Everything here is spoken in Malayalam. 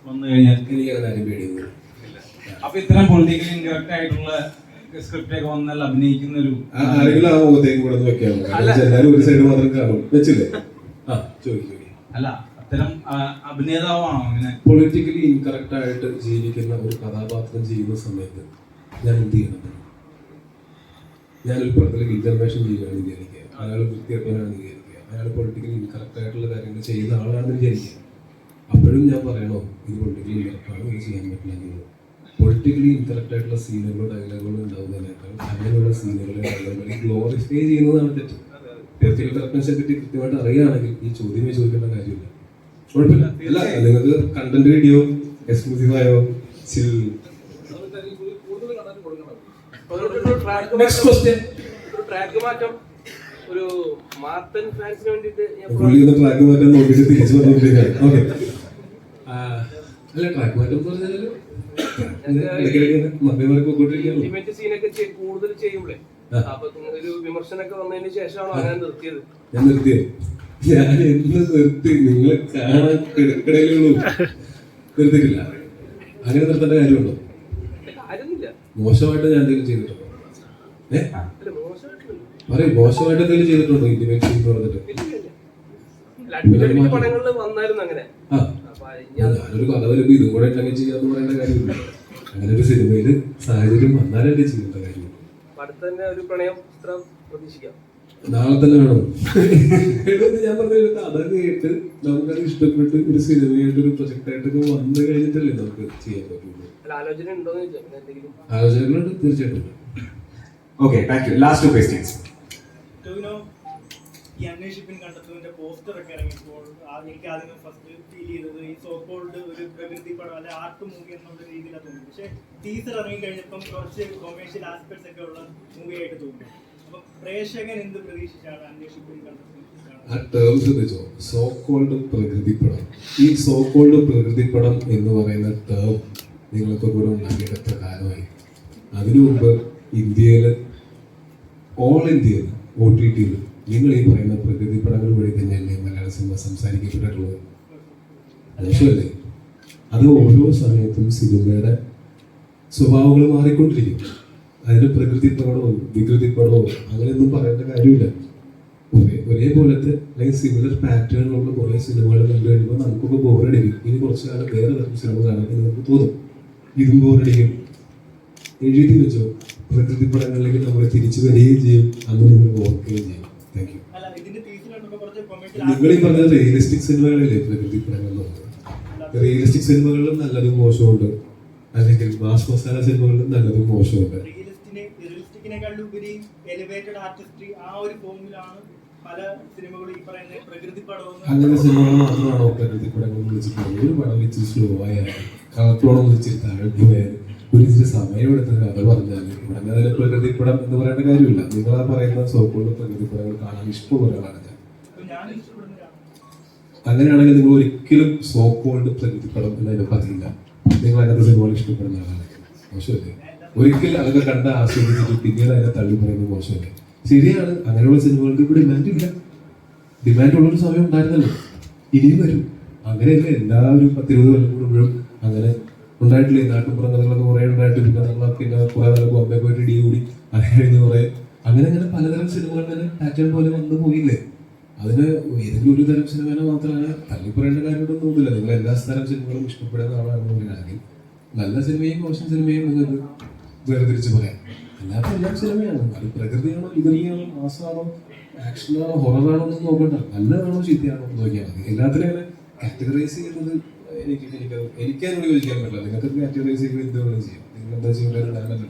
വന്നു കഴിഞ്ഞാൽ എനിക്ക് കാര്യം പേടിയുന്നു. അപ്പൊ ഇത്തരം പൊളിറ്റിക്കലി ഇൻകറക്റ്റ് ആയിട്ടുള്ള സ്ക്രിപ്റ്റ് ഒക്കെ വന്നാൽ അഭിനയിക്കുന്ന ഒരു ആരെങ്കിലും ആ മുഖത്തേക്ക് കൂടെ വെക്കാമോ? എല്ലാവരും ഒരു സൈഡ് മാത്രം കാണും. വെച്ചില്ലേ? ആ ചോദിക്കും. അല്ല, അത്തരം അഭിനേതാവാണോ അങ്ങനെ പൊളിറ്റിക്കലി ഇൻകറക്റ്റ് ആയിട്ട് ജീവിക്കുന്ന ഒരു കഥാപാത്രം ചെയ്യുന്ന സമയത്ത് ഞാൻ എന്ത് ചെയ്യണം? ഞാനൊരു പടത്തിൽ ഇന്റർവേഷൻ ചെയ്യുകയാണെന്ന് വിചാരിക്കുക, അയാൾ വൃത്തിയാക്കാനാണെന്ന് വിചാരിക്കുക, അയാൾ പൊളിറ്റിക്കലി ഇൻകറക്റ്റ് ആയിട്ടുള്ള കാര്യങ്ങൾ ചെയ്യുന്ന ആളാണെന്ന് വിചാരിക്കുക. അപ്പോഴും ഞാൻ പറയണോ ഇത് പൊളിറ്റിക്കലി ഇൻകറക്റ്റ് ആണ്, ഇത് ചെയ്യാൻ പറ്റില്ല എന്നുള്ളത്? പൊളിറ്റിക്കലി ഇൻകറക്റ്റ് ആയിട്ടുള്ള സീനുകളോ ഡയലോഗുകളോ ഉണ്ടാവുന്നതിനേക്കാൾ അങ്ങനെയുള്ള സീനുകളെ ഡയലോഗുകളെ ഗ്ലോറിഫൈ ചെയ്യുന്നതാണ് തെറ്റ്. പൊളിറ്റിക്കൽ കറക്റ്റ്നെസ്സിനെ പറ്റി കൃത്യമായിട്ട് അറിയുകയാണെങ്കിൽ ഈ ചോദ്യമേ ചോദിക്കേണ്ട കാര്യമില്ല. കുഴപ്പമില്ല. അല്ല, നിങ്ങൾക്ക് കണ്ടന്റ് വീഡിയോ എക്സ്ക്ലൂസീവായോ ട്രാക്ക് മാറ്റം ഒരു മാർത്തൻ ഫാൻസിന് വേണ്ടിയിട്ട് ട്രാക്ക് മാറ്റം നോക്കിയിട്ട് തിരിച്ചു വന്നോണ്ടിരിക്കുകയാണ്. ഓക്കെ, അല്ല ട്രാക്ക് മാറ്റം എന്ന് പറഞ്ഞാൽ ഇൻറ്റിമേറ്റ് സീനൊക്കെ കൂടുതൽ ചെയ്യുമ്പോഴേ അപ്പൊ ഒരു വിമർശനമൊക്കെ വന്നതിന് ശേഷമാണ് അങ്ങനെ നിർത്തിയത്. ഞാൻ നിർത്തിയത് ഞാൻ എന്ന് നിർത്തി നിങ്ങളെ കാണാൻ കിടക്കടയിലുള്ളൂ. നിർത്തിയിട്ടില്ല. അങ്ങനെ നിർത്തേണ്ട കാര്യമുണ്ടോ? മോശമായിട്ട് ഞാൻ എന്തെങ്കിലും ചെയ്തിട്ടുണ്ടോ? പറയും, മോശമായിട്ട് എന്തെങ്കിലും ചെയ്തിട്ടുണ്ടോ? ഇന്റിമേറ്റ് സീൻ പറഞ്ഞിട്ട് ഞാനൊരു കഥ വരുമ്പോ ഇതും കൂടെ ഉണ്ടെങ്കിൽ ചെയ്യാന്ന് പറയേണ്ട കാര്യമില്ല. അങ്ങനെ ഒരു സിനിമയില് സാഹചര്യം വന്നാലല്ലേ ചെയ്യേണ്ട കാര്യം. നാളെ തന്നെ വേണം. ഞാൻ പറഞ്ഞ കഥ കേട്ട് നമുക്കത് ഇഷ്ടപ്പെട്ട് ഒരു സിനിമയായിട്ട് ഒരു പ്രൊജക്ട് ആയിട്ടൊക്കെ വന്നു കഴിഞ്ഞിട്ടല്ലേ നമുക്ക് ചെയ്യാൻ പറ്റുള്ളൂ. ആലോചനകളുണ്ട്, തീർച്ചയായിട്ടും. Okay, thank you. Last two questions. ഈ അന്വേഷിപ്പിൻ കണ്ടെത്തുന്നതിന്റെ പോസ്റ്റർ ഒക്കെ ഇറങ്ങിയപ്പോൾ എനിക്ക് ആദ്യം ഫസ്റ്റ് ഫീൽ ചെയ്തത് ഈ സോ കോൾഡ് ഒരു പ്രകൃതി പടം അല്ലെ ആർട്ട് മൂവി എന്നുള്ള രീതിയിലാണ് തോന്നുന്നത്. പക്ഷെ ടീസർ ഇറങ്ങി കഴിഞ്ഞപ്പം കുറച്ച് കൊമേഴ്ഷ്യൽ ആസ്പെക്ട്സ് ഒക്കെ ഉള്ള മൂവി ആയിട്ട് തോന്നുന്നു. അപ്പൊ പ്രേക്ഷകൻ എന്ത് പ്രതീക്ഷിച്ചാണ് അന്വേഷിപ്പിൻ കണ്ടെത്തുന്നത്? ആ ടേം ശ്രദ്ധിച്ചോ, സോ കോൾഡ് പ്രകൃതിപ്പടം. ഈ സോ കോൾഡ് പ്രകൃതിപ്പടം എന്ന് പറയുന്ന ടേം നിങ്ങളൊക്കെ കൂടെ ഉണ്ടാക്കിയിട്ട് എത്ര കാലമായി? അതിനു മുമ്പ് ഇന്ത്യയില് ഓൾ ഇന്ത്യയിൽ OTT-യിൽ നിങ്ങൾ ഈ പറയുന്ന പ്രകൃതി പടങ്ങൾ വഴി തന്നെയല്ലേ മലയാള സിനിമ സംസാരിക്കപ്പെട്ടിട്ടുള്ളത്? മോശമല്ലേ? അത് ഓരോ സമയത്തും സിനിമയുടെ സ്വഭാവങ്ങൾ മാറിക്കൊണ്ടിരിക്കും. അതിന് പ്രകൃതി പടമോ വികൃതി പടമോ അങ്ങനെയൊന്നും പറയേണ്ട കാര്യമില്ല. ഒരേപോലത്തെ അല്ലെങ്കിൽ സിമിലർ പാറ്റേണുള്ള കുറേ സിനിമകൾ കണ്ടു കഴിയുമ്പോൾ നമുക്കൊക്കെ ബോറടിക്കും. ഇനി കുറച്ച് കാലം വേറെ തരം സിനിമ കാണാൻ നമുക്ക് തോന്നും. ഇതും ബോറടിക്കും. എഴുതി വെച്ചോ, പ്രകൃതി പടങ്ങളിലേക്ക് നമ്മൾ തിരിച്ചു വരികയും ചെയ്യും, അന്ന് നിങ്ങൾ ഓർക്കുകയും ചെയ്യും. Thank you. നിങ്ങൾ ഈ പറഞ്ഞത് റിയലിസ്റ്റിക് സിനിമകളിലെ പ്രകൃതി പടങ്ങൾ എന്ന് പറഞ്ഞത്. റിയലിസ്റ്റിക് സിനിമകളിലും നല്ലതും മോശമുണ്ട്, അല്ലെങ്കിൽ മാസ് മസാല സിനിമകളിലും നല്ലതും മോശമുണ്ട്. അങ്ങനെ സിനിമകൾ മാത്രമാണോ പ്രകൃതി പടങ്ങൾ വിളിച്ചിട്ടുള്ളത്? ഒരു പടം വെച്ച് സ്ലോ ആയാലും കളക്ടറോളം വിളിച്ചിട്ട് താഴെ പോയാലും ഒരു ഇച്ചിരി സമയം എടുത്ത കഥ പറഞ്ഞാൽ ഉടനെ അതിലെ പ്രകൃതിപ്പടം എന്ന് പറയേണ്ട കാര്യമില്ല. നിങ്ങൾ ആ പറയുന്ന സോക്കോൾഡ് പ്രകൃതിപ്പടങ്ങൾ കാണാൻ ഇഷ്ടമുള്ള ഒരാളാണ് ഞാൻ. അങ്ങനെയാണെങ്കിൽ നിങ്ങൾ ഒരിക്കലും സോക്കോൾഡ് പ്രകൃതിപ്പടം എന്നതിനെ പറയില്ല. നിങ്ങൾ അതിനകത്ത് സിനിമകൾ ഇഷ്ടപ്പെടുന്ന ആളാണ്. മോശമല്ലേ? ഒരിക്കലും അതൊക്കെ കണ്ട് ആസ്വദിച്ചിട്ട് പിന്നീട് അതിനെ തള്ളി പറയുന്നത് മോശമല്ലേ? ശരിയാണ്, അങ്ങനെയുള്ള സിനിമകൾക്ക് ഇവിടെ ഡിമാൻഡ് ഇല്ല. ഡിമാൻഡ് ഉള്ളൊരു സമയം ഉണ്ടായിരുന്നല്ലോ, ഇനിയും വരും. അങ്ങനെയല്ലേ എല്ലാവരും 10-20 കൊല്ലം കൂടുമ്പോഴും അങ്ങനെ ഉണ്ടായിട്ടില്ലേ? നാട്ടുപുറം കഥകളൊക്കെ കുറെ ഉണ്ടായിട്ട് പിന്നെ കുറെ നാൾ ബോംബെ പോയിട്ട് കൂടി അങ്ങനെ കഴിഞ്ഞ് കുറെ അങ്ങനെ പലതരം സിനിമകൾ തന്നെ പാറ്റേൺ പോലെ വന്നു പോയില്ലേ? അതിന് ഏതെങ്കിലും ഒരു തരം സിനിമ മാത്രമാണ് തള്ളി പറയേണ്ട കാര്യമൊന്നും തോന്നില്ല. നിങ്ങൾ എല്ലാ തരം സിനിമകളും ഇഷ്ടപ്പെടുന്ന ആളാണെന്ന് പറയുകയാണെങ്കിൽ നല്ല സിനിമയും മോശം സിനിമയും നിങ്ങൾക്ക് വേർതിരിച്ച് പറയാം. അല്ലാത്ത എല്ലാ സിനിമയാണ്. അത് പ്രകൃതിയാണോ വികൃതിയാണോ മാസമാണോ ആക്ഷനാണോ ഹൊററാണോ ഒന്നും നോക്കണ്ട. നല്ലതാണോ ചീത്തയാണോ എന്ന് നോക്കിയാൽ മതി. എല്ലാത്തിനും അങ്ങനെ കാറ്റഗറൈസ് ചെയ്യുന്നത് എനിക്കതിനോട് ചോദിക്കാൻ പറ്റില്ല. നിങ്ങൾക്ക് കാറ്റഗറൈസ് ചെയ്യുമ്പോൾ എന്ത് വേണം ചെയ്യാം. നിങ്ങൾ എന്താ ചെയ്യുന്നത്?